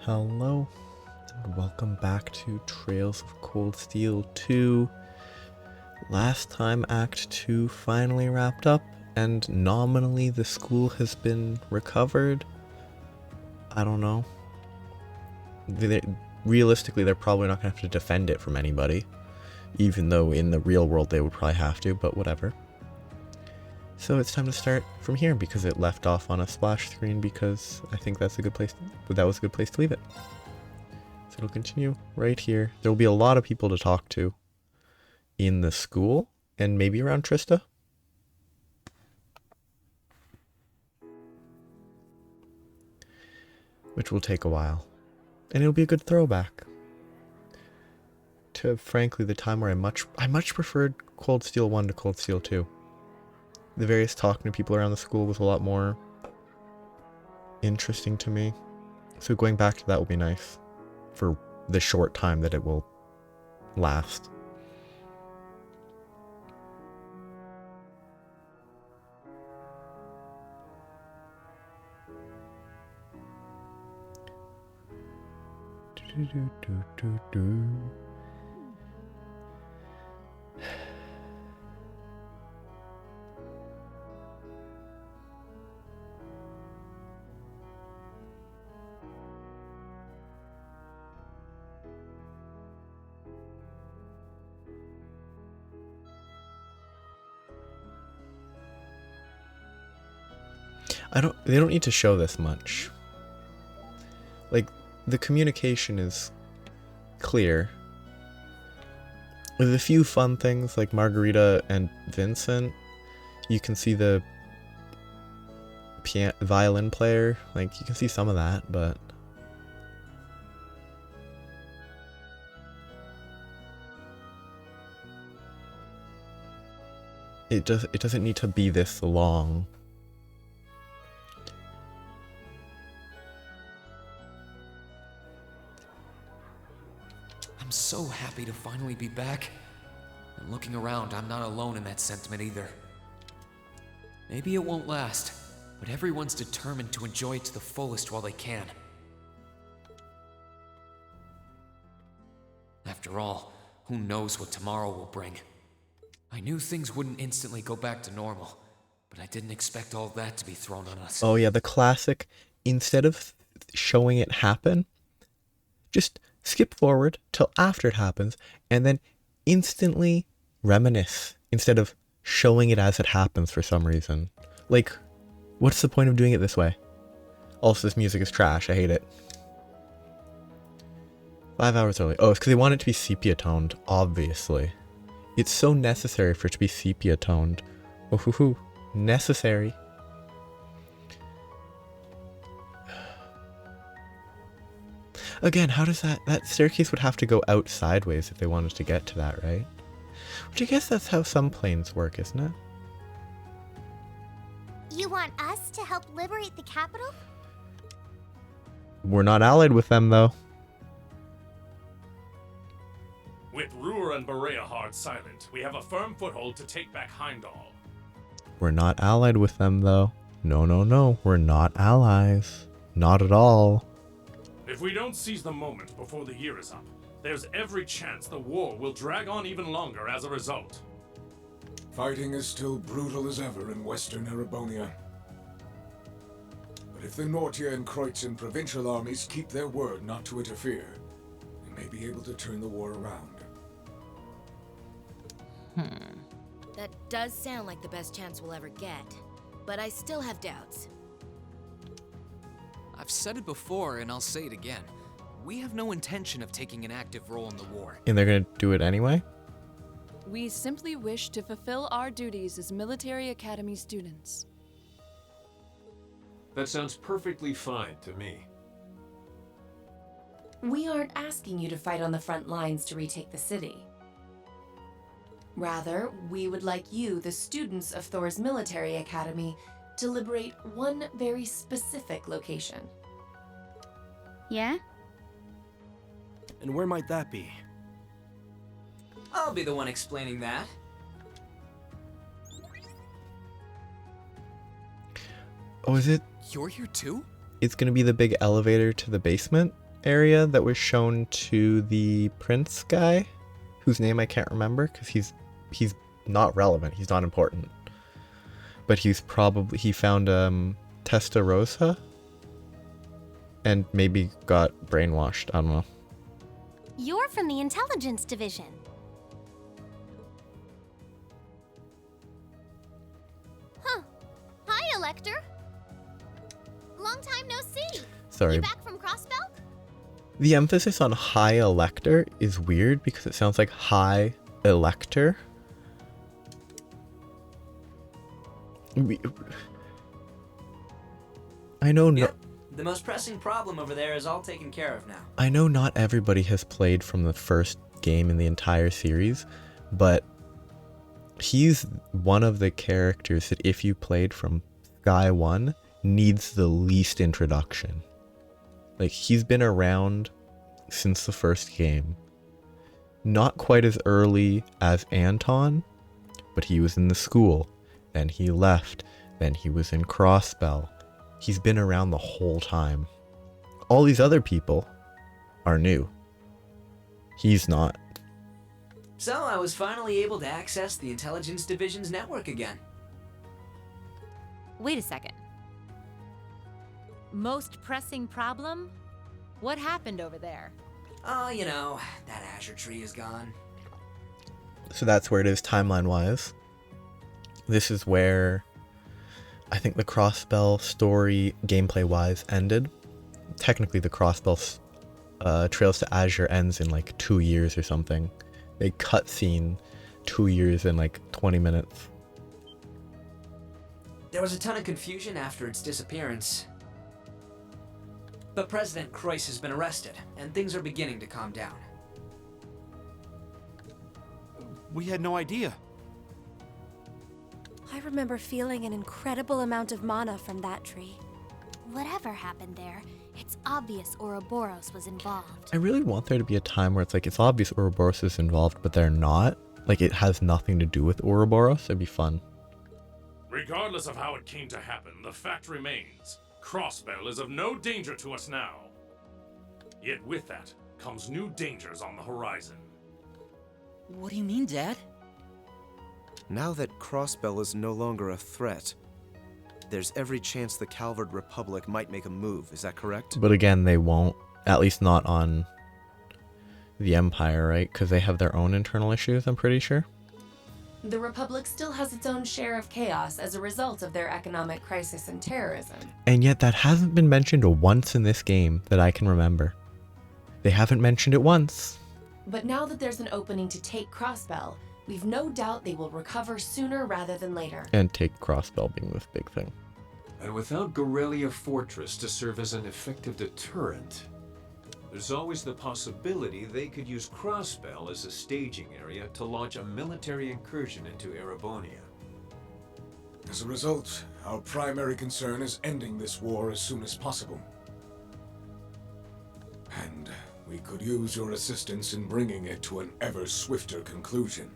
Hello, and welcome back to Trails of Cold Steel 2. Last time Act 2 finally wrapped up, and nominally the school has been recovered. I don't know. Realistically, they're probably not going to have to defend it from anybody, even though in the real world they would probably have to, but whatever. So it's time to start from here because it left off on a splash screen because I think that's a good place. That was a good place to leave it. So it'll continue right here. There will be a lot of people to talk to in the school and maybe around Trista. Which will take a while. And it'll be a good throwback to, frankly, the time where I much preferred Cold Steel 1 to Cold Steel 2. The various talking to people around the school was a lot more interesting to me. So going back to that will be nice for the short time that it will last. They don't need to show this much. Like, the communication is clear. With a few fun things like Margarita and Vincent, you can see the violin player. Like, you can see some of that, but it doesn't need to be this long. I'm so happy to finally be back. And looking around, I'm not alone in that sentiment either. Maybe it won't last, but everyone's determined to enjoy it to the fullest while they can. After all, who knows what tomorrow will bring? I knew things wouldn't instantly go back to normal, but I didn't expect all that to be thrown on us. Oh yeah, the classic, instead of showing it happen, just skip forward till after it happens and then instantly reminisce instead of showing it as it happens for some reason. Like, what's the point of doing it this way? Also, this music is trash. I hate it. 5 hours early. Oh, it's because they want it to be sepia toned, obviously. It's so necessary for it to be sepia toned. Oh, hoo hoo. Necessary. Again, how does that staircase would have to go out sideways if they wanted to get to that, right? Which I guess that's how some planes work, isn't it? You want us to help liberate the capital? We're not allied with them, though. With Ruhr and Berea hard silent, we have a firm foothold to take back Heimdall. We're not allied with them, though. No, no, no. We're not allies. Not at all. If we don't seize the moment before the year is up, there's every chance the war will drag on even longer as a result. Fighting is still brutal as ever in western Erebonia. But if the Nortia and Kreutzen provincial armies keep their word not to interfere, we may be able to turn the war around. That does sound like the best chance we'll ever get, but I still have doubts. I've said it before and I'll say it again. We have no intention of taking an active role in the war. And they're gonna do it anyway? We simply wish to fulfill our duties as military academy students. That sounds perfectly fine to me. We aren't asking you to fight on the front lines to retake the city. Rather, we would like you, the students of Thor's military academy, to liberate one very specific location. Yeah? And where might that be? I'll be the one explaining that. Oh, is it? You're here too? It's gonna be the big elevator to the basement? area that was shown to the prince guy, whose name I can't remember because he's not relevant. He's not important. But he found Testarossa and maybe got brainwashed. I don't know. You're from the intelligence division. Huh. Hi, Elector. Long time no see. Sorry. You back from Crossbelt? The emphasis on high elector is weird because it sounds like high elector. I know Yep. The most pressing problem over there is all taken care of now. I know not everybody has played from the first game in the entire series, but he's one of the characters that if you played from Sky 1 needs the least introduction. Like, he's been around since the first game. Not quite as early as Anton, but he was in the school. Then he left. Then he was in Crossbell. He's been around the whole time. All these other people are new. He's not. So I was finally able to access the Intelligence Division's network again. Wait a second. Most pressing problem? What happened over there? Oh, you know, that Azure tree is gone. So that's where it is timeline-wise. This is where I think the Crossbell story, gameplay-wise, ended. Technically, the Crossbell Trails to Azure ends in like 2 years or something. They cutscene 2 years in like 20 minutes. There was a ton of confusion after its disappearance. But President Croix has been arrested, and things are beginning to calm down. We had no idea. I remember feeling an incredible amount of mana from that tree. Whatever happened there, it's obvious Ouroboros was involved. I really want there to be a time where it's like, it's obvious Ouroboros is involved, but they're not. Like, it has nothing to do with Ouroboros. It'd be fun. Regardless of how it came to happen, the fact remains. Crossbell is of no danger to us now. Yet with that comes new dangers on the horizon. What do you mean, Dad? Now that Crossbell is no longer a threat, there's every chance the Calvard Republic might make a move, is that correct? But again, they won't. At least not on the Empire, right? Because they have their own internal issues, I'm pretty sure. The Republic still has its own share of chaos as a result of their economic crisis and terrorism. And yet that hasn't been mentioned once in this game that I can remember. They haven't mentioned it once. But now that there's an opening to take Crossbell, we've no doubt they will recover sooner rather than later. And take Crossbell being this big thing. And without Guerrilla Fortress to serve as an effective deterrent, there's always the possibility they could use Crossbell as a staging area to launch a military incursion into Erebonia. As a result, our primary concern is ending this war as soon as possible. And we could use your assistance in bringing it to an ever swifter conclusion.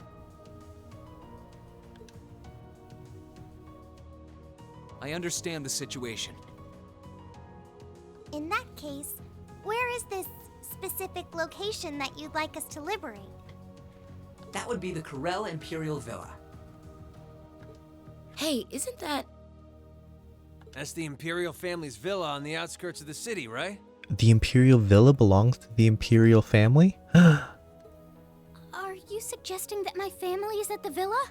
I understand the situation. In that case, where is this specific location that you'd like us to liberate? That would be the Corel Imperial Villa. Hey, isn't that... That's the Imperial family's villa on the outskirts of the city, right? The Imperial Villa belongs to the Imperial family? Are you suggesting that my family is at the villa?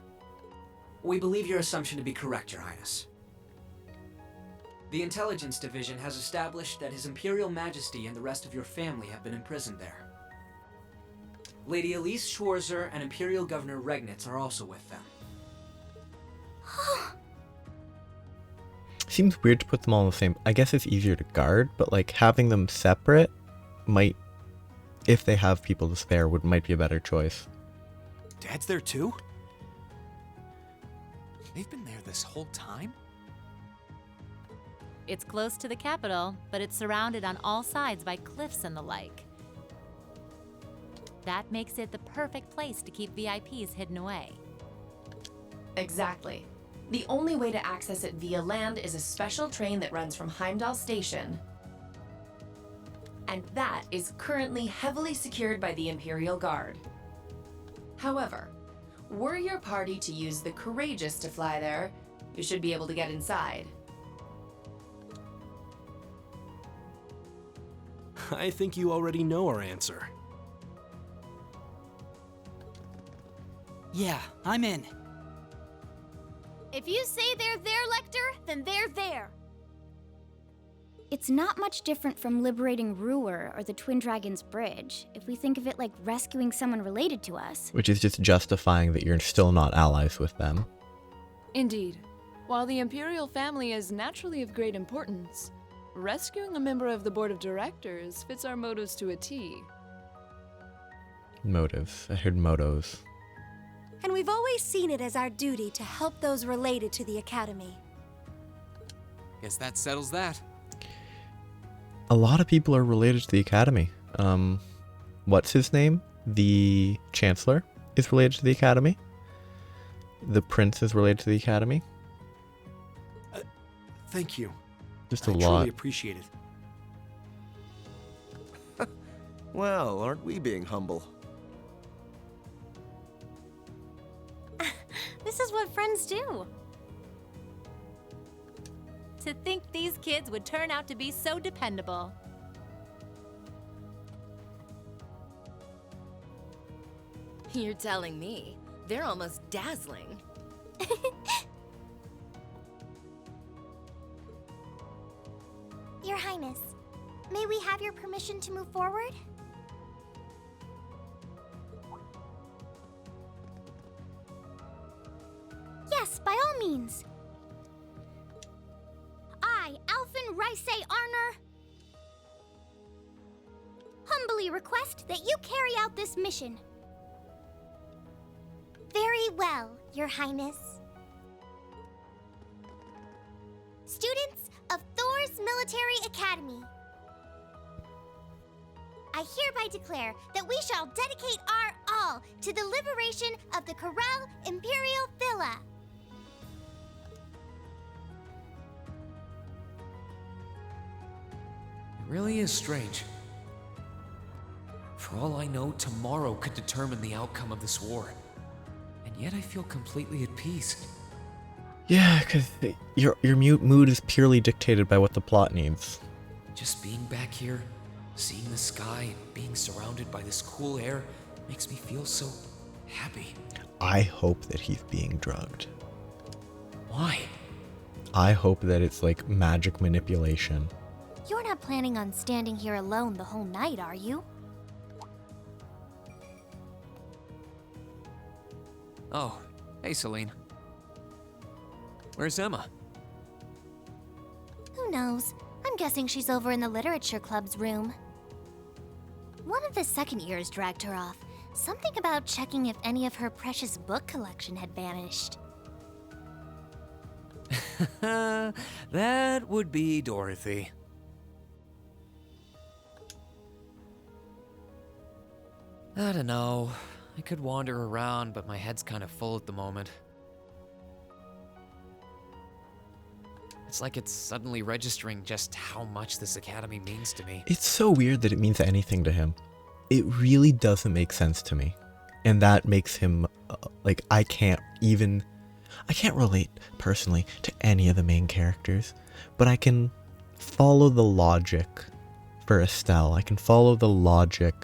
We believe your assumption to be correct, Your Highness. The Intelligence Division has established that His Imperial Majesty and the rest of your family have been imprisoned there. Lady Elise Schwarzer and Imperial Governor Regnitz are also with them. Seems weird to put them all in the same... I guess it's easier to guard, but like having them separate might, if they have people to spare, might be a better choice. Dad's there too? They've been there this whole time? It's close to the capital, but it's surrounded on all sides by cliffs and the like. That makes it the perfect place to keep VIPs hidden away. Exactly. The only way to access it via land is a special train that runs from Heimdall Station and that is currently heavily secured by the Imperial Guard. However, were your party to use the Courageous to fly there, you should be able to get inside. I think you already know our answer. Yeah, I'm in. If you say they're there, Lecter, then they're there. It's not much different from liberating Ruhr or the Twin Dragons Bridge, if we think of it like rescuing someone related to us. Which is just justifying that you're still not allies with them. Indeed. While the Imperial family is naturally of great importance, rescuing a member of the Board of Directors fits our motives to a T. Motives. I heard motos. And we've always seen it as our duty to help those related to the Academy. Guess that settles that. A lot of people are related to the Academy. What's his name? The Chancellor is related to the Academy. The Prince is related to the Academy. Thank you. Just a I lot. truly appreciate it. Well, aren't we being humble? This is what friends do. To think these kids would turn out to be so dependable. You're telling me. They're almost dazzling. Your Highness, may we have your permission to move forward? Yes, by all means. I, Alphen Rice Arner, humbly request that you carry out this mission. Very well, Your Highness. Students of Thor's Military Academy, I hereby declare that we shall dedicate our all to the liberation of the Corel Imperial Villa. It really is strange. For all I know, tomorrow could determine the outcome of this war. And yet I feel completely at peace. Yeah, because your mood is purely dictated by what the plot needs. Just being back here, seeing the sky, and being surrounded by this cool air makes me feel so happy. I hope that he's being drugged. Why? I hope that it's like magic manipulation. You're not planning on standing here alone the whole night, are you? Oh, hey Celine. Where's Emma? Who knows? I'm guessing she's over in the Literature Club's room. One of the second years dragged her off. Something about checking if any of her precious book collection had vanished. That would be Dorothy. I don't know. I could wander around, but my head's kind of full at the moment. It's like it's suddenly registering just how much this academy means to me. It's so weird that it means anything to him. It really doesn't make sense to me. And that makes him, I can't relate personally to any of the main characters, but I can follow the logic for Estelle. I can follow the logic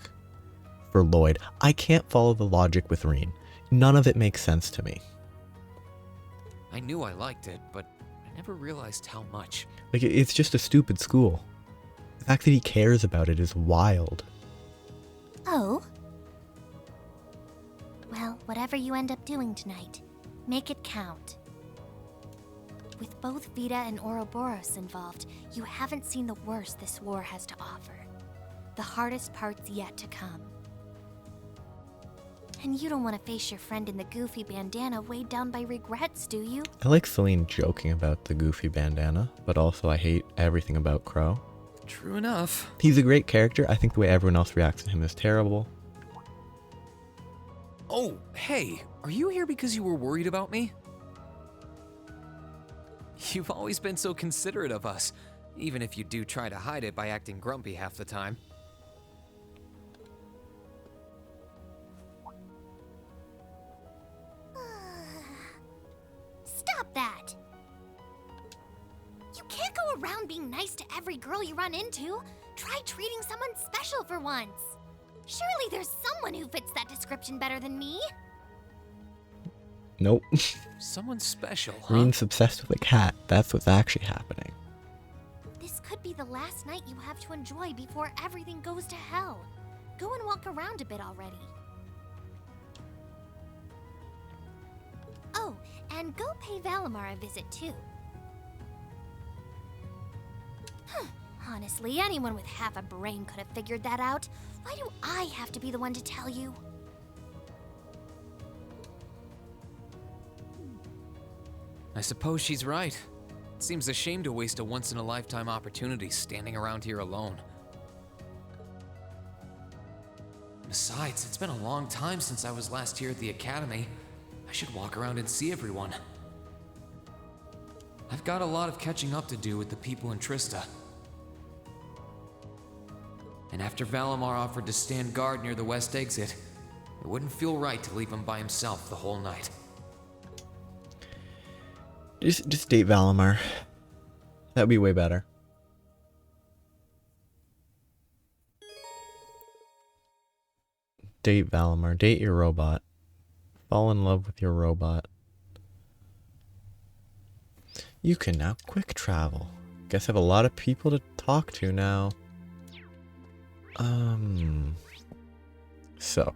for Lloyd. I can't follow the logic with Reen. None of it makes sense to me. I knew I liked it, but I never realized how much. It's just a stupid school. The fact that he cares about it is wild. Oh? Well, whatever you end up doing tonight, make it count. With both Vita and Ouroboros involved, you haven't seen the worst this war has to offer. The hardest part's yet to come. And you don't want to face your friend in the goofy bandana weighed down by regrets, do you? I like Celine joking about the goofy bandana, but also I hate everything about Crow. True enough. He's a great character. I think the way everyone else reacts to him is terrible. Oh, hey, are you here because you were worried about me? You've always been so considerate of us, even if you do try to hide it by acting grumpy half the time. run into. Try treating someone special for once. Surely there's someone who fits that description better than me. Nope. Someone special, huh? Reen's obsessed with a cat. That's what's actually happening. This could be the last night you have to enjoy before everything goes to hell. Go and walk around a bit already. Oh, and go pay Valimar a visit too. Honestly, anyone with half a brain could have figured that out. Why do I have to be the one to tell you? I suppose she's right. It seems a shame to waste a once-in-a-lifetime opportunity standing around here alone. Besides, it's been a long time since I was last here at the academy. I should walk around and see everyone. I've got a lot of catching up to do with the people in Trista. And after Valimar offered to stand guard near the west exit, it wouldn't feel right to leave him by himself the whole night. Just date Valimar. That'd be way better. Date Valimar. Date your robot. Fall in love with your robot. You can now quick travel. Guess I have a lot of people to talk to now. So.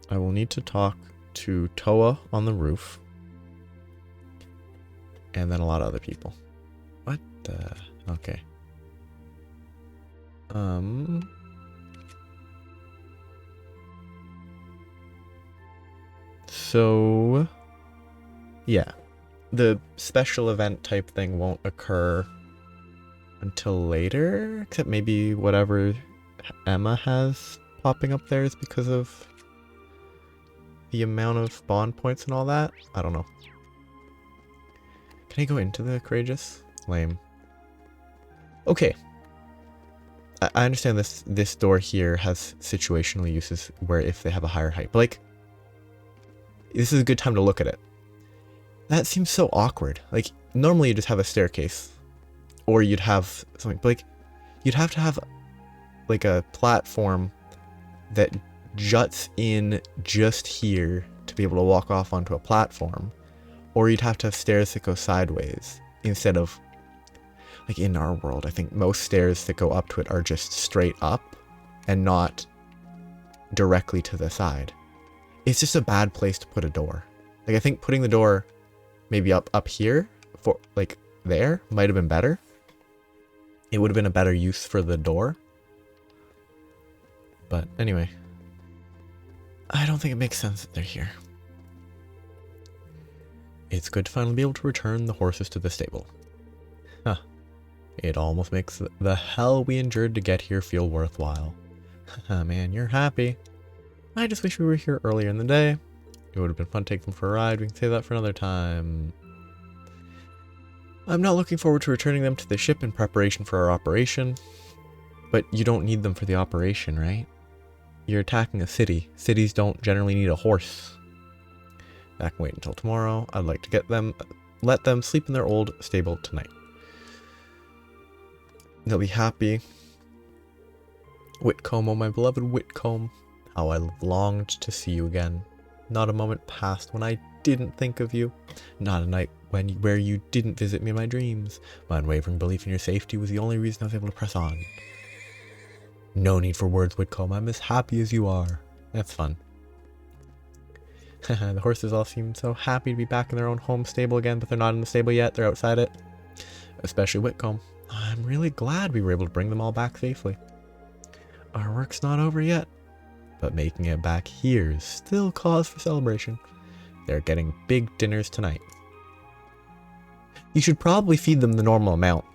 I will need to talk to Toa on the roof. And then a lot of other people. What the? Okay. So, yeah. The special event type thing won't occur until later, except maybe whatever Emma has popping up there is because of the amount of bond points and all that. I don't know. Can I go into the Courageous? Lame. Okay. I understand this door here has situational uses where if they have a higher height, but like, this is a good time to look at it. That seems so awkward. Like, normally you just have a staircase, or you'd have something, but like, you'd have to have like a platform that juts in just here to be able to walk off onto a platform, or you'd have to have stairs that go sideways instead of, like in our world, I think most stairs that go up to it are just straight up and not directly to the side. It's just a bad place to put a door. Like, I think putting the door maybe up here, for like there, might have been better. It would have been a better use for the door. But anyway, I don't think it makes sense that they're here. It's good to finally be able to return the horses to the stable. Huh. It almost makes the hell we endured to get here feel worthwhile. Man, you're happy. I just wish we were here earlier in the day. It would have been fun to take them for a ride. We can save that for another time. I'm not looking forward to returning them to the ship in preparation for our operation. But you don't need them for the operation, right? You're attacking a city. Cities don't generally need a horse. That can wait until tomorrow. I'd like to let them sleep in their old stable tonight. They'll be happy. Whitcomb, oh my beloved Whitcomb. How I longed to see you again. Not a moment passed when I didn't think of you. Not a night where you didn't visit me in my dreams. My unwavering belief in your safety was the only reason I was able to press on. No need for words, Whitcomb. I'm as happy as you are. That's fun. The horses all seem so happy to be back in their own home stable again, but they're not in the stable yet. They're outside it. Especially Whitcomb. I'm really glad we were able to bring them all back safely. Our work's not over yet, but making it back here is still cause for celebration. They're getting big dinners tonight. You should probably feed them the normal amount.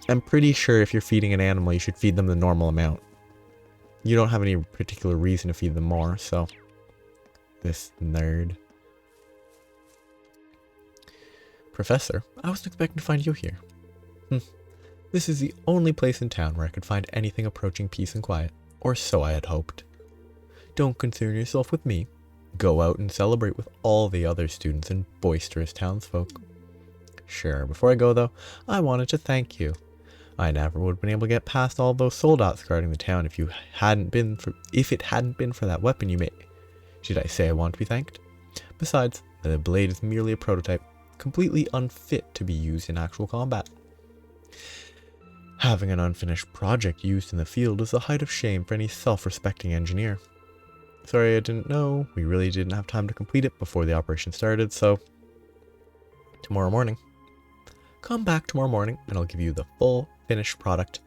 I'm pretty sure if you're feeding an animal, you should feed them the normal amount. You don't have any particular reason to feed them more, so... This nerd. Professor, I wasn't expecting to find you here. This is the only place in town where I could find anything approaching peace and quiet, or so I had hoped. Don't concern yourself with me. Go out and celebrate with all the other students and boisterous townsfolk. Sure, before I go though, I wanted to thank you. I never would have been able to get past all those soldats guarding the town if it hadn't been for that weapon you made. Should I say I want to be thanked? Besides, the blade is merely a prototype, completely unfit to be used in actual combat. Having an unfinished project used in the field is the height of shame for any self-respecting engineer. Sorry I didn't know, we really didn't have time to complete it before the operation started, so tomorrow morning. Come back tomorrow morning and I'll give you the full finished product.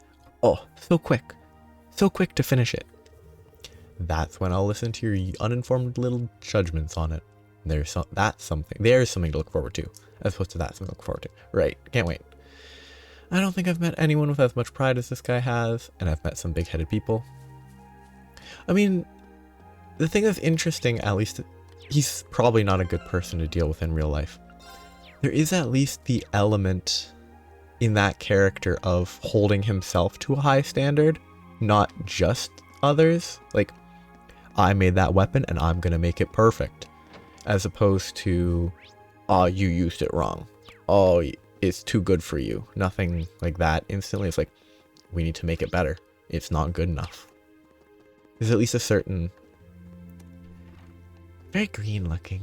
Oh, so quick to finish it. That's when I'll listen to your uninformed little judgments on it. There's something to look forward to, as opposed to that's something to look forward to. Right, can't wait. I don't think I've met anyone with as much pride as this guy has, and I've met some big-headed people. I mean, the thing that's interesting, at least, he's probably not a good person to deal with in real life. There is at least the element in that character of holding himself to a high standard, not just others. Like, I made that weapon and I'm gonna make it perfect. As opposed to, oh, you used it wrong. Oh, it's too good for you. Nothing like that instantly. It's like, we need to make it better. It's not good enough. There's at least a certain... very green looking.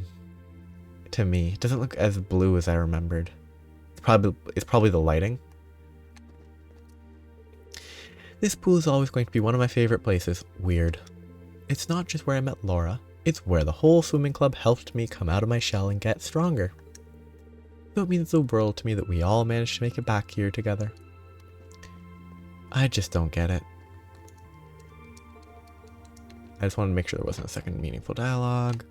To me. It doesn't look as blue as I remembered. It's probably the lighting. This pool is always going to be one of my favorite places. Weird. It's not just where I met Laura. It's where the whole swimming club helped me come out of my shell and get stronger. So it means the world to me that we all managed to make it back here together. I just don't get it. I just wanted to make sure there wasn't a second meaningful dialogue.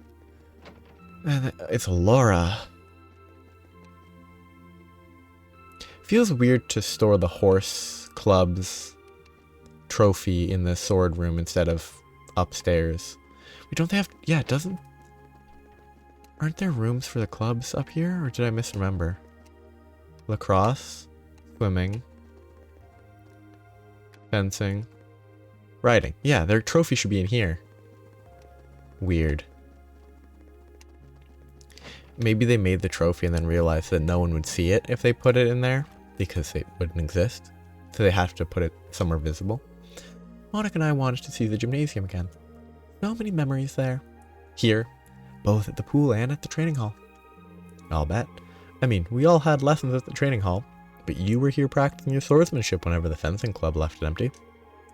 And it's Laura. Feels weird to store the horse club's trophy in the sword room instead of upstairs. Don't they have... yeah, it doesn't... aren't there rooms for the clubs up here? Or did I misremember? Lacrosse, swimming, fencing, riding. Yeah, their trophy should be in here. Weird. Maybe they made the trophy and then realized that no one would see it if they put it in there, because it wouldn't exist. So they have to put it somewhere visible. Monica and I wanted to see the gymnasium again. So many memories there. Here, both at the pool and at the training hall. I'll bet. I mean, we all had lessons at the training hall, but you were here practicing your swordsmanship whenever the fencing club left it empty.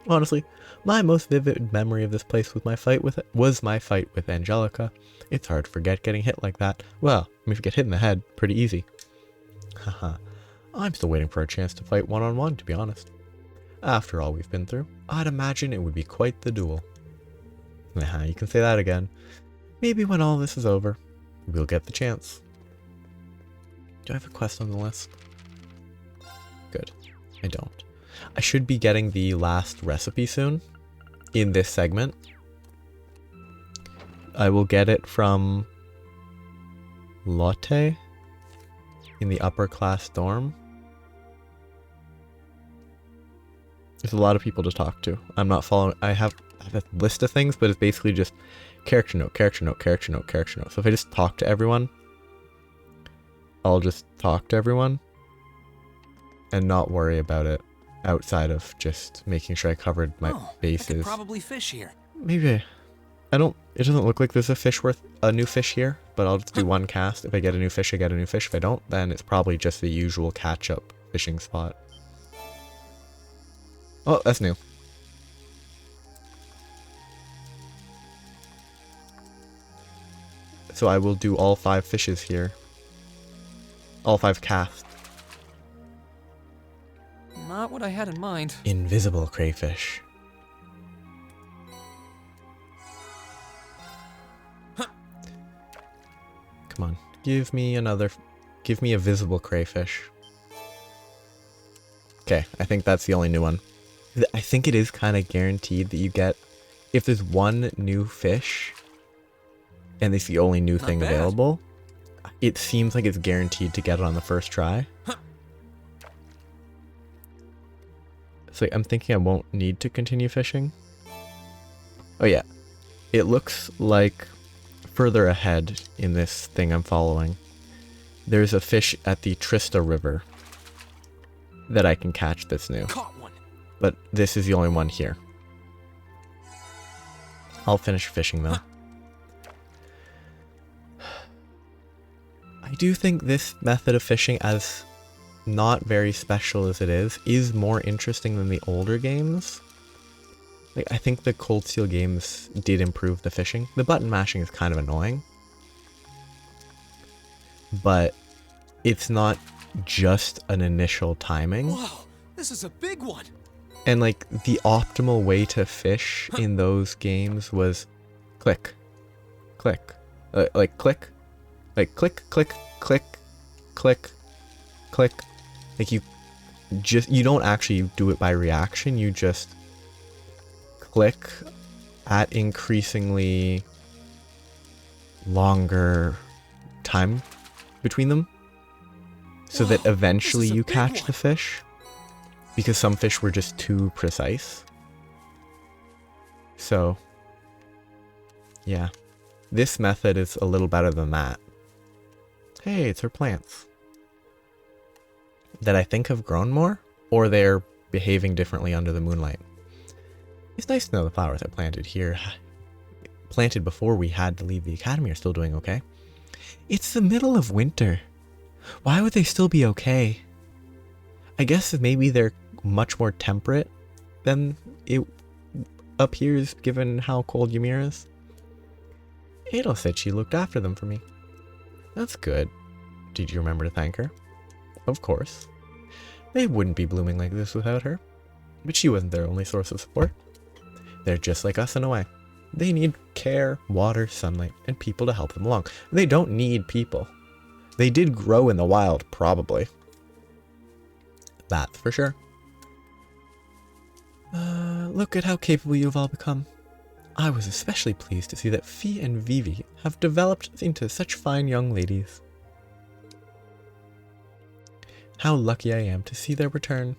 Honestly, my most vivid memory of this place was my fight with Angelica. It's hard to forget getting hit like that. Well, if you get hit in the head, pretty easy. Haha. I'm still waiting for a chance to fight one-on-one, to be honest. After all we've been through, I'd imagine it would be quite the duel. You can say that again. Maybe when all this is over, we'll get the chance. Do I have a quest on the list? Good. I don't. I should be getting the last recipe soon in this segment. I will get it from Lotte in the upper class dorm. There's a lot of people to talk to. I'm not following. I have a list of things, but it's basically just character note, character note, character note, character note. So if I just talk to everyone, I'll just talk to everyone and not worry about it outside of just making sure I covered my bases. I could probably fish here. Maybe. It doesn't look like there's a new fish here, but I'll just do one cast. If I get a new fish, I get a new fish. If I don't, then it's probably just the usual catch-up fishing spot. Oh, that's new. So I will do all 5 fishes here. All 5 casts. Not what I had in mind. Invisible crayfish. Come on. Give me a visible crayfish. Okay, I think that's the only new one. I think it is kind of guaranteed that you get, if there's one new fish, and it's the only new thing available, it seems like it's guaranteed to get it on the first try. So I'm thinking I won't need to continue fishing. Oh yeah, it looks like further ahead in this thing I'm following, there's a fish at the Trista River that I can catch that's new. Caught one. But this is the only one here. I'll finish fishing though. I do think this method of fishing, as not very special as it is more interesting than the older games. Like, I think the Cold Steel games did improve the fishing. The button mashing is kind of annoying. But it's not just an initial timing. Wow, this is a big one. And like, the optimal way to fish in those games was click, click, like click, like click, click, click, click, click. Like you don't actually do it by reaction, you just click at increasingly longer time between them so that eventually you catch the fish, because some fish were just too precise. So yeah, this method is a little better than that. Hey, it's her plants that I think have grown more, or they're behaving differently under the moonlight. It's nice to know the flowers I planted here, planted before we had to leave the academy, are still doing okay. It's the middle of winter. Why would they still be okay? I guess maybe they're much more temperate than it appears given how cold Ymir is. Adel said she looked after them for me. That's good. Did you remember to thank her? Of course. They wouldn't be blooming like this without her. But she wasn't their only source of support. They're just like us in a way. They need care, water, sunlight, and people to help them along. They don't need people. They did grow in the wild, probably. That's for sure. Look at how capable you've all become. I was especially pleased to see that Fee and Vivi have developed into such fine young ladies. How lucky I am to see their return.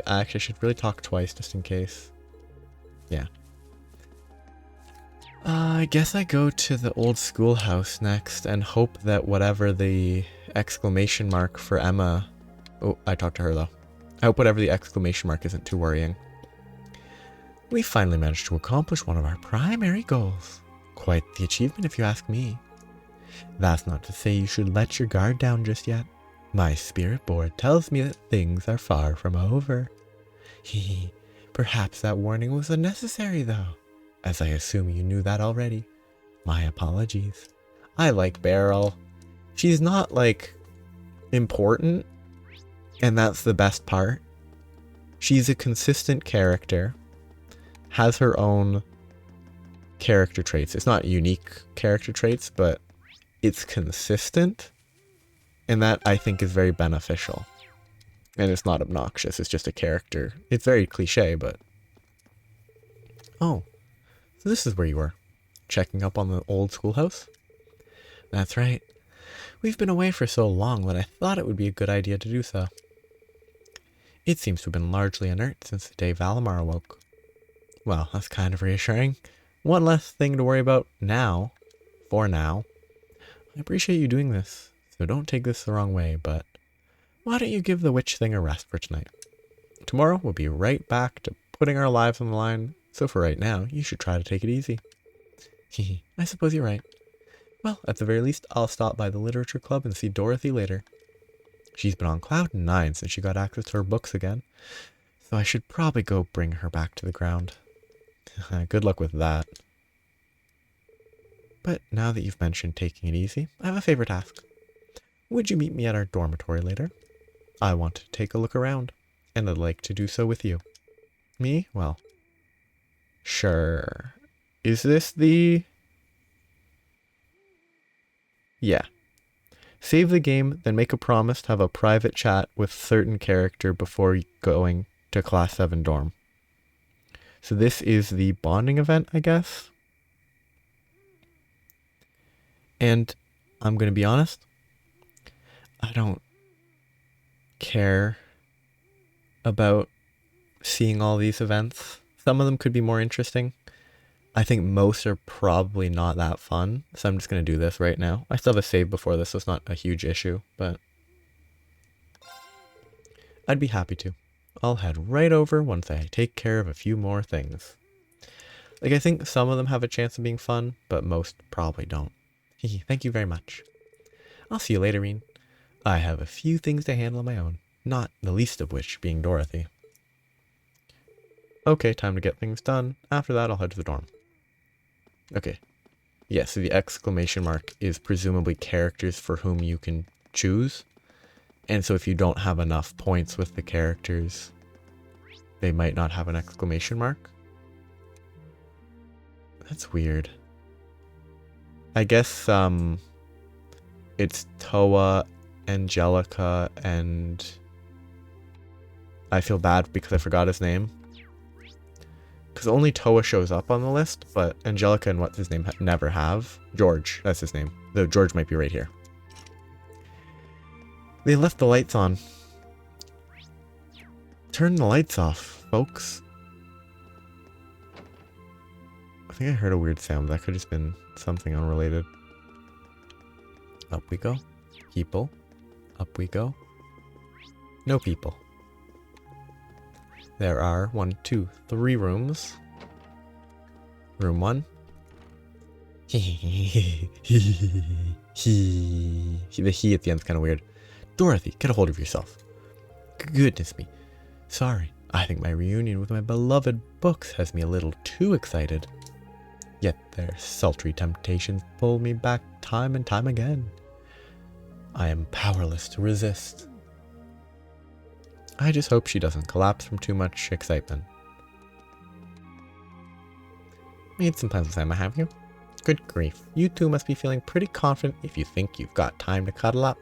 Actually, I should really talk twice just in case. Yeah. I guess I go to the old schoolhouse next and hope that whatever the exclamation mark for Emma... Oh, I talked to her though. I hope whatever the exclamation mark isn't too worrying. We finally managed to accomplish one of our primary goals. Quite the achievement if you ask me. That's not to say you should let your guard down just yet. My spirit board tells me that things are far from over. Hee, perhaps that warning was unnecessary though, as I assume you knew that already. My apologies. I like Beryl. She's not, like, important, and that's the best part. She's a consistent character, has her own character traits. It's not unique character traits, but it's consistent. And that, I think, is very beneficial. And it's not obnoxious, it's just a character. It's very cliche, but... Oh, so this is where you were. Checking up on the old schoolhouse? That's right. We've been away for so long that I thought it would be a good idea to do so. It seems to have been largely inert since the day Valimar awoke. Well, that's kind of reassuring. One less thing to worry about now. For now. I appreciate you doing this. So don't take this the wrong way, but why don't you give the witch thing a rest for tonight? Tomorrow we'll be right back to putting our lives on the line, so for right now, you should try to take it easy. Hehe, I suppose you're right. Well, at the very least, I'll stop by the literature club and see Dorothy later. She's been on cloud 9 since she got access to her books again, so I should probably go bring her back to the ground. Good luck with that. But now that you've mentioned taking it easy, I have a favor to ask. Would you meet me at our dormitory later? I want to take a look around, and I'd like to do so with you. Me? Well, sure. Is this the... Yeah. Save the game, then make a promise to have a private chat with certain character before going to Class 7 dorm. So this is the bonding event, I guess? And I'm going to be honest, I don't care about seeing all these events. Some of them could be more interesting. I think most are probably not that fun, so I'm just going to do this right now. I still have a save before this, so it's not a huge issue, but I'd be happy to. I'll head right over once I take care of a few more things. Like, I think some of them have a chance of being fun, but most probably don't. Thank you very much. I'll see you later, Reen. I have a few things to handle on my own, not the least of which being Dorothy. Okay, time to get things done. After that, I'll head to the dorm. Okay. Yeah, so the exclamation mark is presumably characters for whom you can choose. And so if you don't have enough points with the characters, they might not have an exclamation mark. That's weird. I guess it's Toa, Angelica, and I feel bad because I forgot his name. Because only Toa shows up on the list, but Angelica and what's his name never have. George, that's his name. Though George might be right here. They left the lights on. Turn the lights off, folks. I think I heard a weird sound. That could have just been something unrelated. Up we go. People. Up we go. No people. There are 1, 2, 3 rooms. Room 1. The he at the end's kind of weird. Dorothy, get a hold of yourself. Goodness me. Sorry, I think my reunion with my beloved books has me a little too excited. Yet their sultry temptations pull me back time and time again. I am powerless to resist. I just hope she doesn't collapse from too much excitement. Made some plans with Emma, have you? Good grief, you two must be feeling pretty confident if you think you've got time to cuddle up.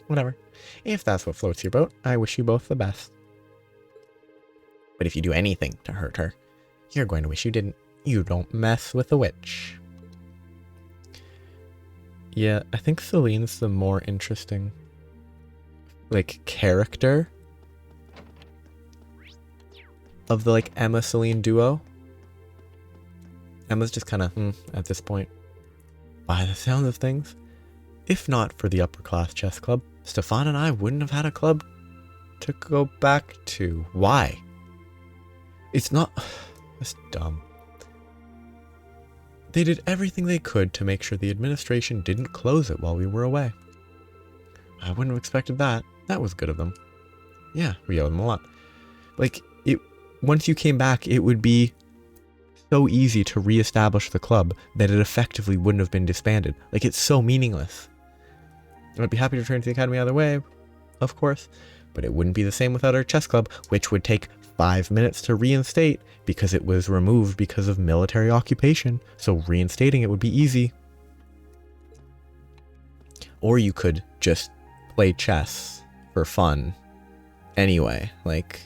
Whatever. If that's what floats your boat, I wish you both the best. But if you do anything to hurt her, you're going to wish you didn't. You don't mess with a witch. Yeah, I think Celine's the more interesting, like, character of the, like, Emma-Celine duo. Emma's just kind of, at this point. By the sounds of things, if not for the upper class chess club, Stefan and I wouldn't have had a club to go back to. Why? It's not... That's dumb. They did everything they could to make sure the administration didn't close it while we were away. I wouldn't have expected that. That was good of them. Yeah, we owe them a lot. Like, once you came back, it would be so easy to reestablish the club that it effectively wouldn't have been disbanded. Like, it's so meaningless. I'd be happy to return to the academy either way, of course, but it wouldn't be the same without our chess club, which would take 5 minutes to reinstate because it was removed because of military occupation, so reinstating it would be easy. Or you could just play chess for fun anyway. Like,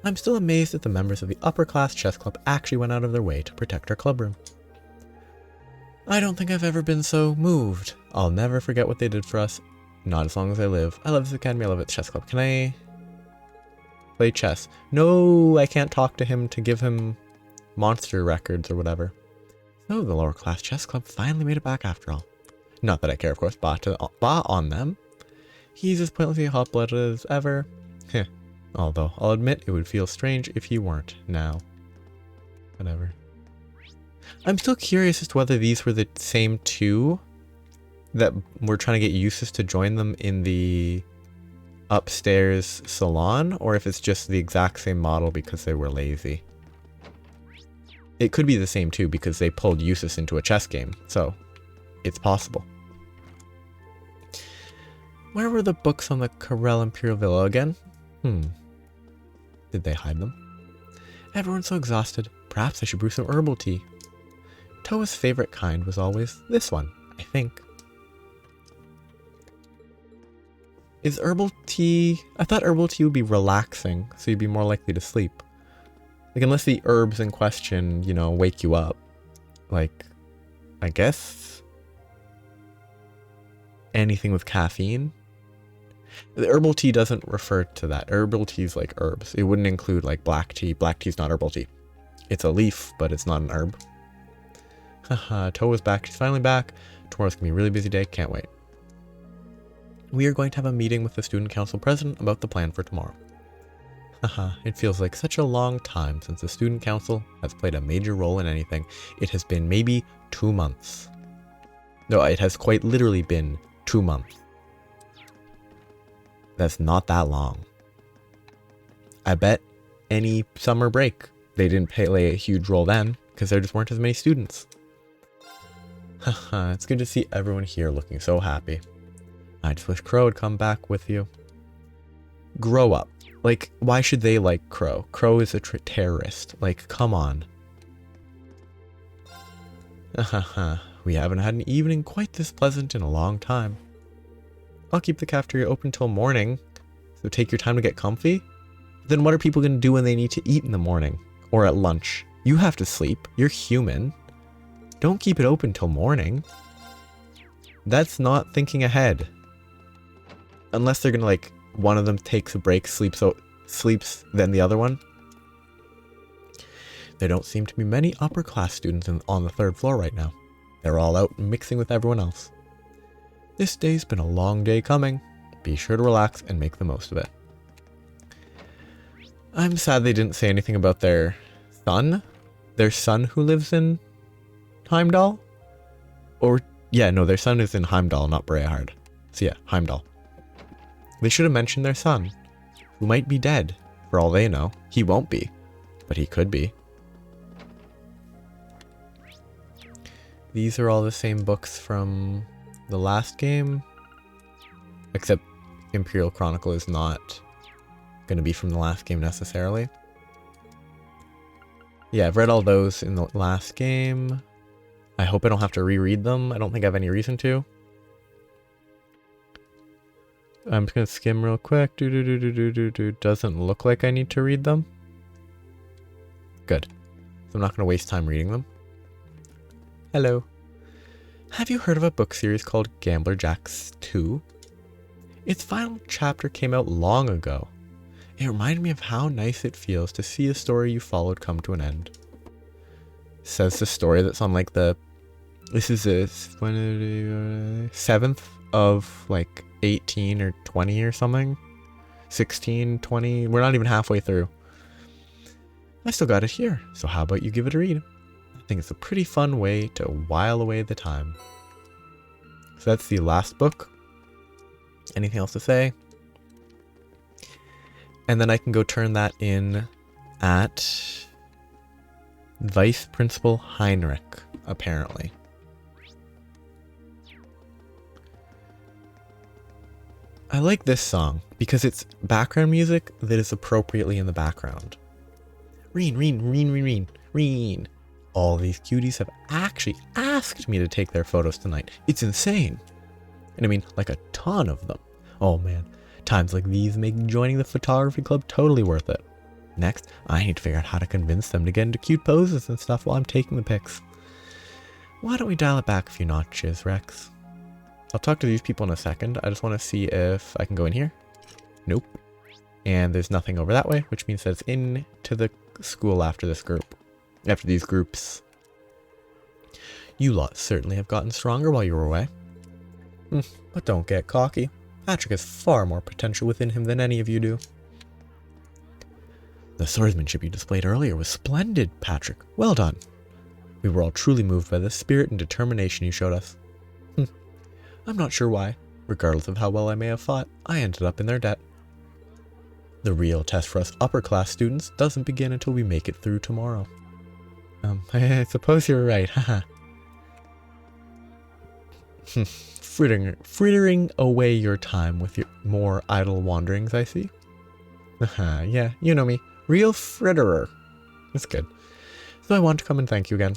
I'm still amazed that the members of the upper class chess club actually went out of their way to protect our club room. I don't think I've ever been so moved. I'll never forget what they did for us, not as long as I live. I love this academy, I love its chess club. Can I play chess? No, I can't talk to him to give him monster records or whatever. So the lower class chess club finally made it back after all. Not that I care, of course, bah on them. He's as pointlessly hot-blooded as ever. Heh. Although, I'll admit, it would feel strange if he weren't now. Whatever. I'm still curious as to whether these were the same two that were trying to get Eustace to join them in the upstairs salon, or if it's just the exact same model because they were lazy. It could be the same two because they pulled Eustace into a chess game, so it's possible. Where were the books on the Corel Imperial Villa again? Did they hide them? Everyone's so exhausted. Perhaps I should brew some herbal tea. Toa's favorite kind was always this one, I think. Is herbal tea... I thought herbal tea would be relaxing, so you'd be more likely to sleep. Like, unless the herbs in question, you know, wake you up. Like, I guess... anything with caffeine? The herbal tea doesn't refer to that. Herbal tea is like herbs. It wouldn't include, like, black tea. Black tea is not herbal tea. It's a leaf, but it's not an herb. Haha, Toe is back. She's finally back. Tomorrow's gonna be a really busy day. Can't wait. We are going to have a meeting with the student council president about the plan for tomorrow. Haha, it feels like such a long time since the student council has played a major role in anything. It has been maybe 2 months. No, it has quite literally been 2 months. That's not that long. I bet any summer break, they didn't play a huge role then, because there just weren't as many students. Haha, it's good to see everyone here looking so happy. I just wish Crow would come back with you. Grow up. Like, why should they like Crow? Crow is a terrorist. Like, come on. Haha, we haven't had an evening quite this pleasant in a long time. I'll keep the cafeteria open till morning, so take your time to get comfy. Then what are people going to do when they need to eat in the morning? Or at lunch? You have to sleep. You're human. Don't keep it open till morning. That's not thinking ahead. Unless they're going to, like, one of them takes a break, sleeps, then the other one. There don't seem to be many upper class students on the 3rd floor right now. They're all out mixing with everyone else. This day's been a long day coming. Be sure to relax and make the most of it. I'm sad they didn't say anything about their son. Their son who lives in Heimdall? Or, yeah, no, their son is in Heimdall, not Brehard. So yeah, Heimdall. They should have mentioned their son, who might be dead, for all they know. He won't be, but he could be. These are all the same books from the last game, except Imperial Chronicle is not going to be from the last game necessarily. Yeah, I've read all those in the last game. I hope I don't have to reread them. I don't think I have any reason to. I'm just going to skim real quick. Doesn't look like I need to read them. Good. So I'm not going to waste time reading them. Hello. Have you heard of a book series called Gambler Jacks 2? Its final chapter came out long ago. It reminded me of how nice it feels to see a story you followed come to an end. Says the story that's on like the... This is the 7th of like 18 or 20 or something. 16, 20. We're not even halfway through. I still got it here, so how about you give it a read? I think it's a pretty fun way to while away the time. So that's the last book. Anything else to say? And then I can go turn that in at Vice Principal Heinrich, apparently. I like this song because it's background music that is appropriately in the background. Reen, reen, reen, reen, reen, reen. All these cuties have actually asked me to take their photos tonight. It's insane. And I mean, like a ton of them. Oh man, times like these make joining the photography club totally worth it. Next, I need to figure out how to convince them to get into cute poses and stuff while I'm taking the pics. Why don't we dial it back a few notches, Rex? I'll talk to these people in a second. I just want to see if I can go in here. Nope. And there's nothing over that way, which means that it's into the school after this group. After these groups. You lot certainly have gotten stronger while you were away. But don't get cocky. Patrick has far more potential within him than any of you do. The swordsmanship you displayed earlier was splendid, Patrick. Well done. We were all truly moved by the spirit and determination you showed us. I'm not sure why. Regardless of how well I may have fought, I ended up in their debt. The real test for us upper-class students doesn't begin until we make it through tomorrow. I suppose you're right, haha. Frittering away your time with your more idle wanderings, I see. Yeah, you know me. Real fritterer. That's good. So I want to come and thank you again.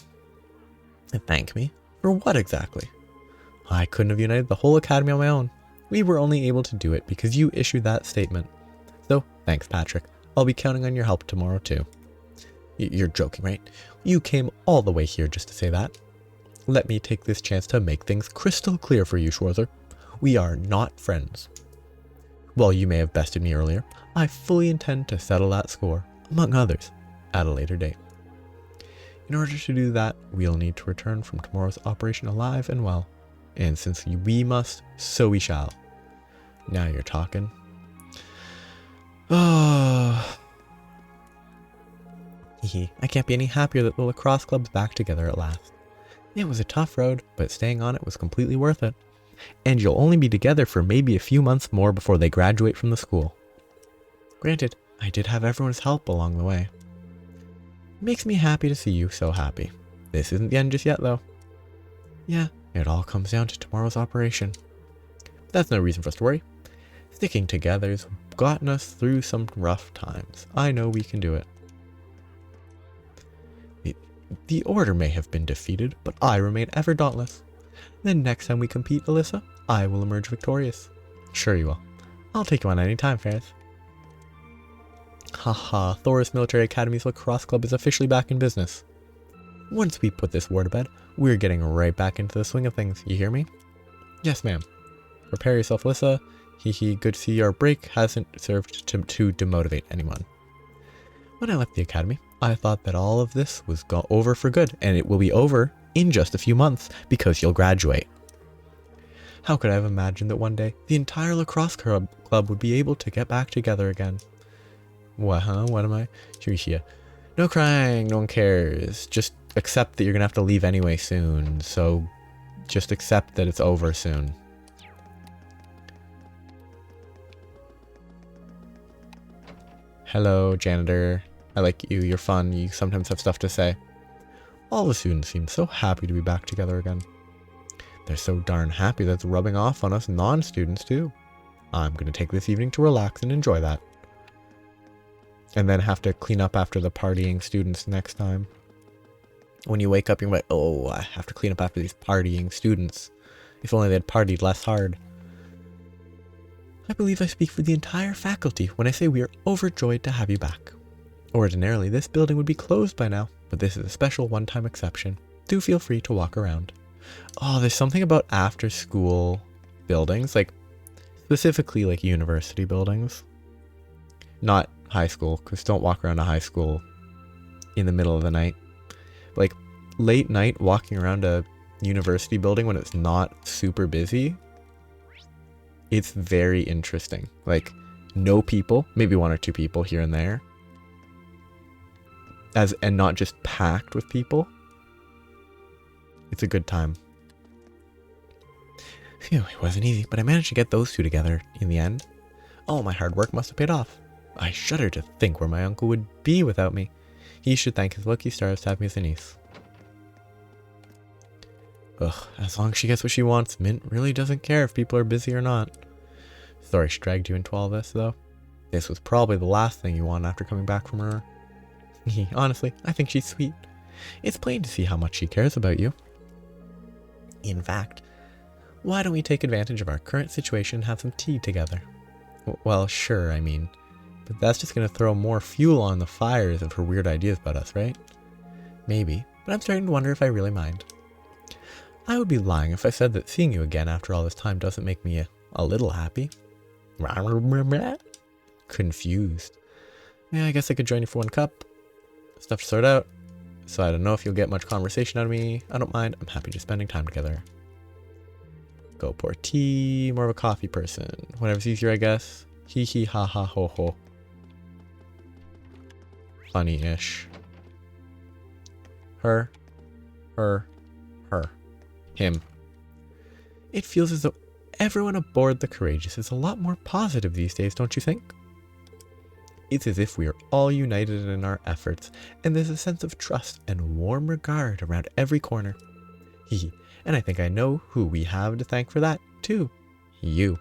And thank me? For what exactly? I couldn't have united the whole academy on my own. We were only able to do it because you issued that statement. So, thanks, Patrick. I'll be counting on your help tomorrow, too. You're joking, right? You came all the way here just to say that. Let me take this chance to make things crystal clear for you, Schwarzer. We are not friends. While you may have bested me earlier, I fully intend to settle that score, among others, at a later date. In order to do that, we'll need to return from tomorrow's operation alive and well. And since we must, so we shall. Now you're talking. Oh. I can't be any happier that the lacrosse club's back together at last. It was a tough road, but staying on it was completely worth it. And you'll only be together for maybe a few months more before they graduate from the school. Granted, I did have everyone's help along the way. It makes me happy to see you so happy. This isn't the end just yet, though. Yeah, it all comes down to tomorrow's operation. That's no reason for us to worry. Sticking together's gotten us through some rough times. I know we can do it. The Order may have been defeated, but I remain ever dauntless. Then next time we compete, Alyssa, I will emerge victorious. Sure you will. I'll take you on any time, Ferris. Haha, Thoris Military Academy's lacrosse club is officially back in business. Once we put this war to bed, we're getting right back into the swing of things, you hear me? Yes, ma'am. Prepare yourself, Alyssa. Good to see our break hasn't served to demotivate anyone. When I left the academy, I thought that all of this was over for good, and it will be over in just a few months, because you'll graduate. How could I have imagined that one day, the entire lacrosse club would be able to get back together again? What, huh? What am I? Here. No crying, no one cares. Just accept that you're gonna have to leave anyway soon, so just accept that it's over soon. Hello, janitor. I like you, you're fun, you sometimes have stuff to say. All the students seem so happy to be back together again. They're so darn happy that's rubbing off on us non-students too. I'm gonna take this evening to relax and enjoy that. And then have to clean up after the partying students next time. When you wake up, you're like, oh, I have to clean up after these partying students. If only they'd partied less hard. I believe I speak for the entire faculty when I say we are overjoyed to have you back. Ordinarily, this building would be closed by now, but this is a special one-time exception. Do feel free to walk around. Oh, there's something about after-school buildings, like specifically like university buildings. Not high school, because don't walk around a high school in the middle of the night. Like late night walking around a university building when it's not super busy, it's very interesting. Like no people, maybe one or two people here and there. And not just packed with people. It's a good time. Phew, it wasn't easy, but I managed to get those two together in the end. All my hard work must have paid off. I shudder to think where my uncle would be without me. He should thank his lucky stars to have me as a niece. Ugh, as long as she gets what she wants, Mint really doesn't care if people are busy or not. Sorry she dragged you into all this, though. This was probably the last thing you wanted after coming back from her. Honestly, I think she's sweet. It's plain to see how much she cares about you. In fact, why don't we take advantage of our current situation and have some tea together? Well, sure, I mean, but that's just going to throw more fuel on the fires of her weird ideas about us, right? Maybe, but I'm starting to wonder if I really mind. I would be lying if I said that seeing you again after all this time doesn't make me a little happy. Confused. Yeah, I guess I could join you for one cup. Stuff to sort out. So I don't know if you'll get much conversation out of me. I don't mind. I'm happy just spending time together. Go pour tea. More of a coffee person. Whatever's easier, I guess. Hee hee ha ha ho ho. Funny-ish. Her. Him. It feels as though everyone aboard the Courageous is a lot more positive these days, don't you think? It's as if we are all united in our efforts, and there's a sense of trust and warm regard around every corner. And I think I know who we have to thank for that, too. You.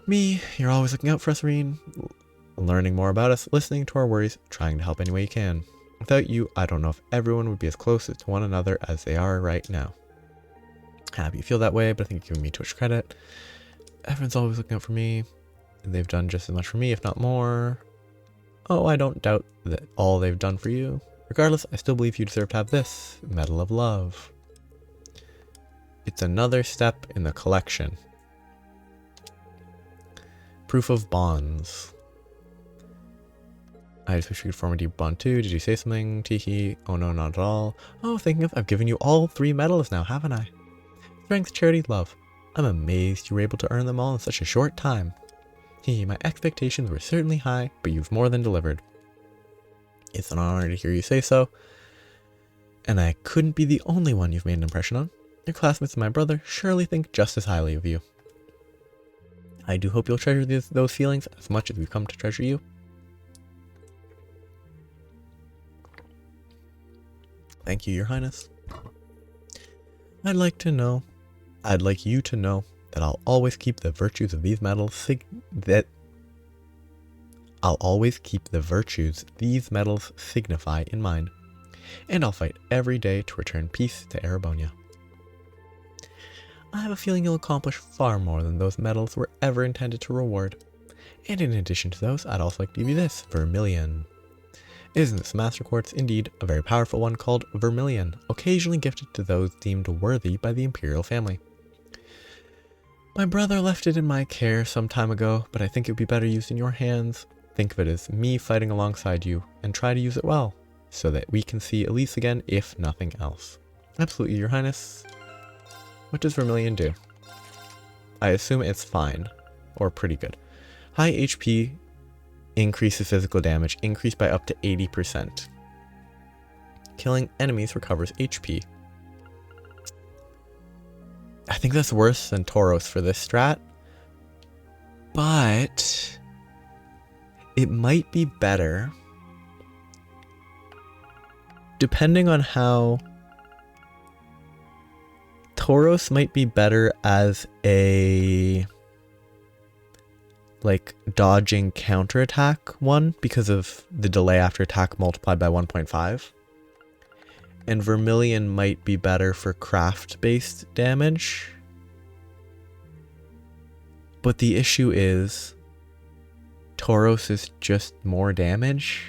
Me, you're always looking out for us, Reen. Learning more about us, listening to our worries, trying to help any way you can. Without you, I don't know if everyone would be as close to one another as they are right now. Happy you feel that way, but I think you're giving me too much credit. Everyone's always looking out for me. And they've done just as much for me, if not more. Oh, I don't doubt that all they've done for you. Regardless, I still believe you deserve to have this Medal of Love. It's another step in the collection. Proof of bonds. I just wish we could form a deep bond too. Did you say something, Teehee? Oh no, not at all. Oh, thinking of, I've given you all 3 medals now, haven't I? Strength, charity, love. I'm amazed you were able to earn them all in such a short time. Hee, my expectations were certainly high, but you've more than delivered. It's an honor to hear you say so, and I couldn't be the only one you've made an impression on. Your classmates and my brother surely think just as highly of you. I do hope you'll treasure those feelings as much as we've come to treasure you. Thank you, Your Highness. I'd like you to know that I'll always keep the virtues of these medals signify in mind, and I'll fight every day to return peace to Erebonia. I have a feeling you'll accomplish far more than those medals were ever intended to reward. And in addition to those, I'd also like to give you this, Vermilion. Isn't this Master Quartz indeed a very powerful one called Vermilion, occasionally gifted to those deemed worthy by the Imperial family? My brother left it in my care some time ago, but I think it would be better used in your hands. Think of it as me fighting alongside you, and try to use it well, so that we can see Elise again, if nothing else. Absolutely, Your Highness. What does Vermilion do? I assume it's fine, or pretty good. High HP increases physical damage, increased by up to 80%. Killing enemies recovers HP. I think that's worse than Tauros for this strat, but it might be better depending on how Tauros might be better as a dodging counterattack one because of the delay after attack multiplied by 1.5. And Vermilion might be better for craft-based damage. But the issue is Tauros is just more damage.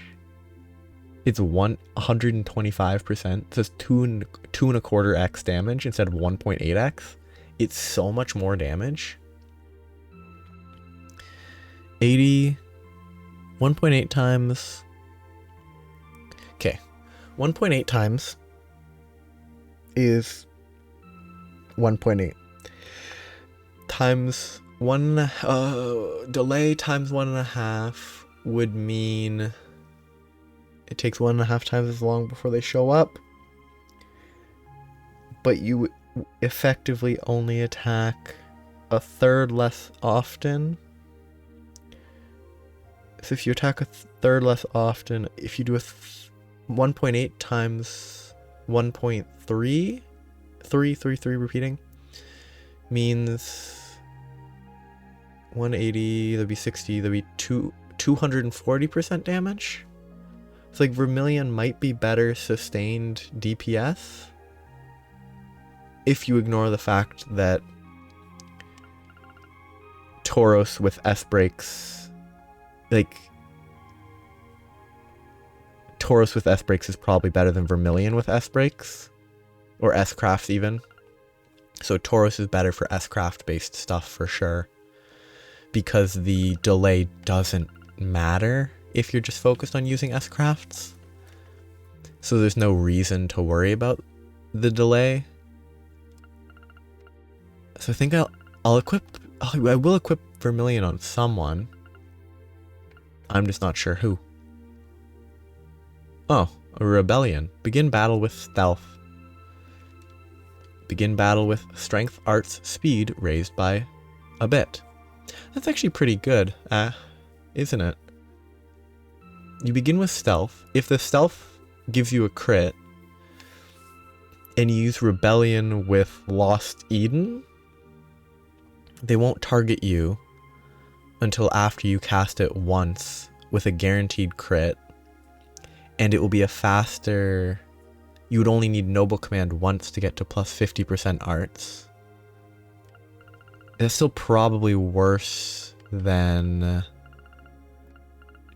It's 125%. It says 2.25x damage instead of 1.8x. It's so much more damage. 1.8 times. Okay. 1.8 times is 1.8 times 1 delay times 1.5 would mean it takes 1.5 times as long before they show up, but you effectively only attack a third less often. So if you attack a third less often, if you do 1.8 times 1.3, 3 repeating, means 180, that'd be 60, that'd be 240% damage. It's like Vermilion might be better sustained DPS if you ignore the fact that Tauros with S breaks, Tauros with S breaks is probably better than Vermilion with S breaks, or S crafts even. So Tauros is better for S craft based stuff for sure, because the delay doesn't matter if you're just focused on using S crafts. So there's no reason to worry about the delay. So I think I will equip Vermilion on someone. I'm just not sure who. Oh, a rebellion. Begin battle with stealth. Begin battle with strength, arts, speed raised by a bit. That's actually pretty good, isn't it? You begin with stealth. If the stealth gives you a crit, and you use rebellion with Lost Eden, they won't target you until after you cast it once with a guaranteed crit, and it will be a faster. You would only need Noble Command once to get to plus 50% arts. It's still probably worse than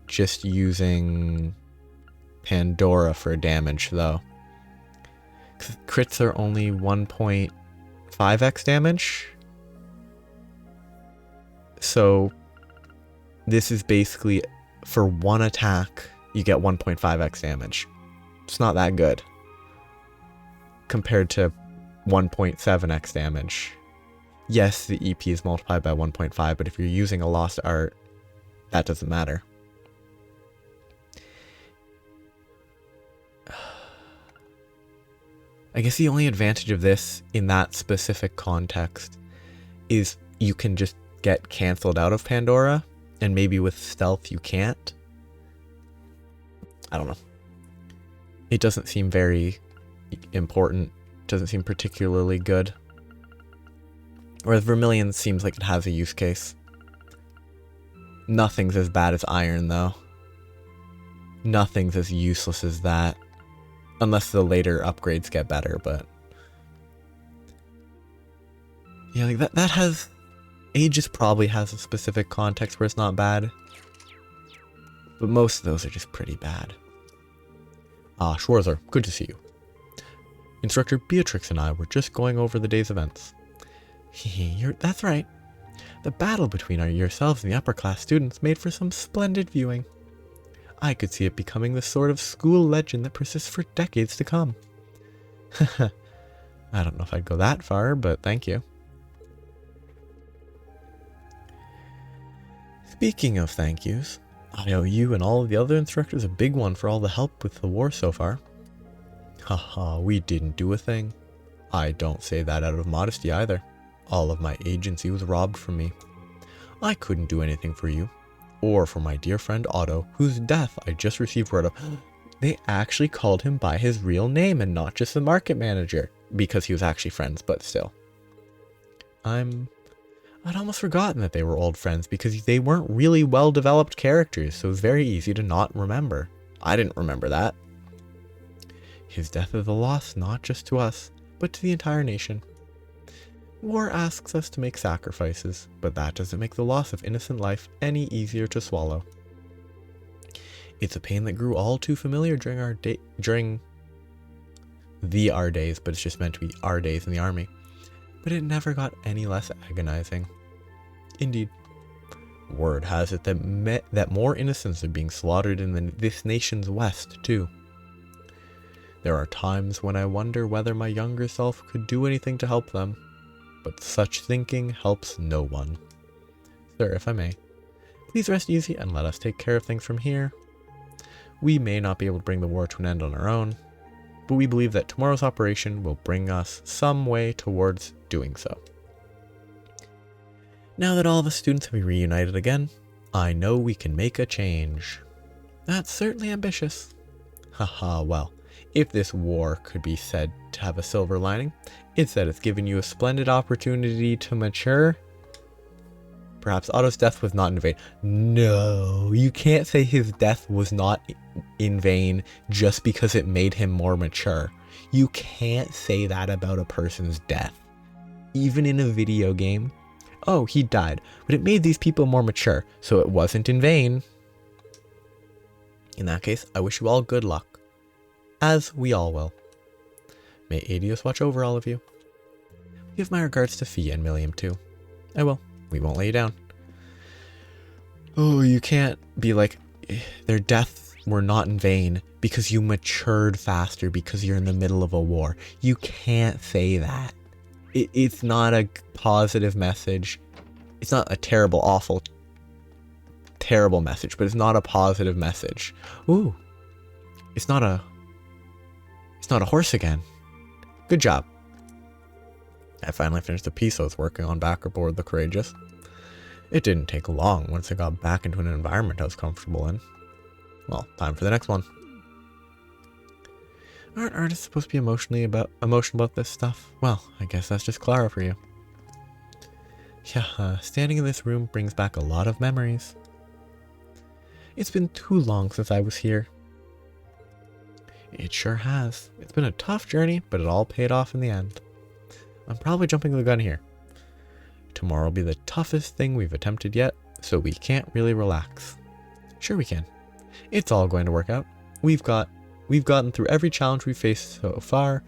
just using Pandora for damage, though. 'Cause crits are only 1.5x damage. So this is basically for one attack, you get 1.5x damage. It's not that good compared to 1.7x damage. Yes, the EP is multiplied by 1.5, but if you're using a lost art, that doesn't matter. I guess the only advantage of this in that specific context is you can just get canceled out of Pandora, and maybe with stealth you can't. I don't know. It doesn't seem very important. Doesn't seem particularly good. Whereas Vermilion seems like it has a use case. Nothing's as bad as Iron, though. Nothing's as useless as that. Unless the later upgrades get better, but... yeah, like that has... Aegis probably has a specific context where it's not bad. But most of those are just pretty bad. Ah, Schwarzer, good to see you. Instructor Beatrix and I were just going over the day's events. That's right. The battle between yourselves and the upper class students made for some splendid viewing. I could see it becoming the sort of school legend that persists for decades to come. I don't know if I'd go that far, but thank you. Speaking of thank yous, I owe you and all of the other instructors a big one for all the help with the war so far. Haha, we didn't do a thing. I don't say that out of modesty either. All of my agency was robbed from me. I couldn't do anything for you, or for my dear friend Otto, whose death I just received word of. They actually called him by his real name and not just the market manager, because he was actually friends, but still. I'd almost forgotten that they were old friends because they weren't really well-developed characters, so it was very easy to not remember. I didn't remember that. His death is a loss not just to us, but to the entire nation. War asks us to make sacrifices, but that doesn't make the loss of innocent life any easier to swallow. It's a pain that grew all too familiar during our days, but it's just meant to be our days in the army. But it never got any less agonizing. Indeed. Word has it that more innocents are being slaughtered in this nation's west, too. There are times when I wonder whether my younger self could do anything to help them, but such thinking helps no one. Sir, if I may, please rest easy and let us take care of things from here. We may not be able to bring the war to an end on our own, but we believe that tomorrow's operation will bring us some way towards doing so. Now that all the students have been reunited again, I know we can make a change. That's certainly ambitious. Haha, well, if this war could be said to have a silver lining, it's that it's given you a splendid opportunity to mature. Perhaps Otto's death was not in vain. No, you can't say his death was not in vain just because it made him more mature. You can't say that about a person's death. Even in a video game. Oh, he died, but it made these people more mature, so it wasn't in vain. In that case, I wish you all good luck. As we all will. May Adios watch over all of you. Give my regards to Fia and Milliam too. I will. We won't lay you down. Oh, you can't be like, their deaths were not in vain because you matured faster because you're in the middle of a war. You can't say that. It's not a positive message. It's not a terrible, awful, terrible message, but it's not a positive message. Ooh. It's not a horse again. Good job. I finally finished the piece I was working on back aboard the Courageous. It didn't take long once I got back into an environment I was comfortable in. Well, time for the next one. Aren't artists supposed to be emotional about this stuff? Well, I guess that's just Clara for you. Yeah, standing in this room brings back a lot of memories. It's been too long since I was here. It sure has. It's been a tough journey, but it all paid off in the end. I'm probably jumping the gun here. Tomorrow will be the toughest thing we've attempted yet, so we can't really relax. Sure we can. It's all going to work out. We've gotten through every challenge we've faced so far,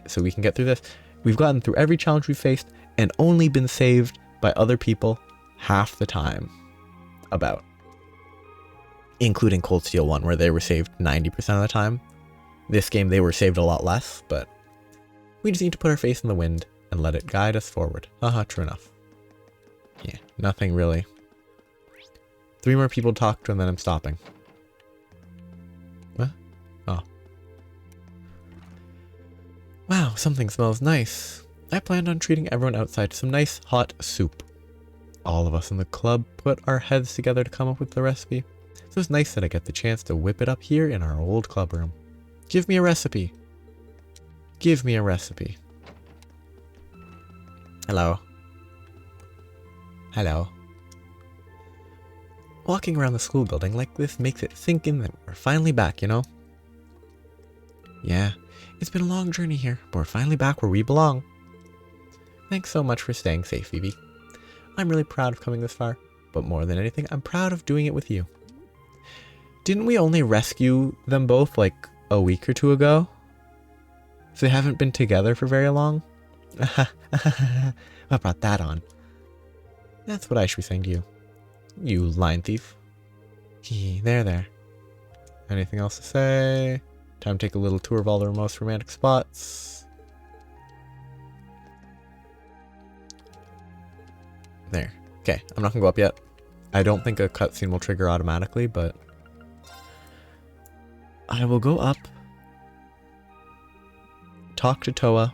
so we can get through this. We've gotten through every challenge we've faced and only been saved by other people half the time. About. including Cold Steel 1, where they were saved 90% of the time. This game, they were saved a lot less, but we just need to put our face in the wind and let it guide us forward. Haha, true enough. Yeah, nothing really. 3 more people to talk to and then I'm stopping. What? Oh. Wow, something smells nice. I planned on treating everyone outside to some nice hot soup. All of us in the club put our heads together to come up with the recipe, so it's nice that I get the chance to whip it up here in our old club room. Give me a recipe. Give me a recipe. Hello. Hello. Walking around the school building like this makes it sink in that we're finally back, you know? Yeah, it's been a long journey here, but we're finally back where we belong. Thanks so much for staying safe, Phoebe. I'm really proud of coming this far, but more than anything, I'm proud of doing it with you. Didn't we only rescue them both like a week or 2 ago? So they haven't been together for very long? What brought that on? That's what I should be saying to you. You line thief. There. Anything else to say? Time to take a little tour of all the most romantic spots. There. Okay, I'm not gonna go up yet. I don't think a cutscene will trigger automatically, but I will go up, talk to Toa,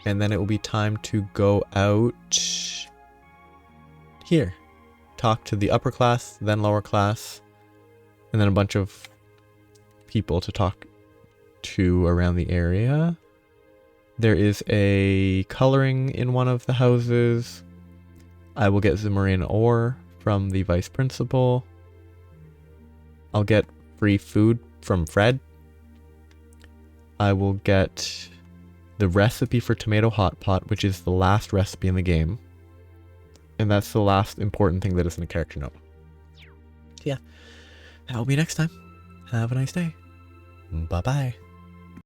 and then it will be time to go out here. Talk to the upper class, then lower class, and then a bunch of people to talk to around the area. There is a coloring in one of the houses. I will get Zimmerine ore from the vice principal. I'll get free food from Fred. I will get the recipe for tomato hot pot, which is the last recipe in the game. And that's the last important thing that is in the character note. Yeah, that will be next time. Have a nice day. Bye-bye.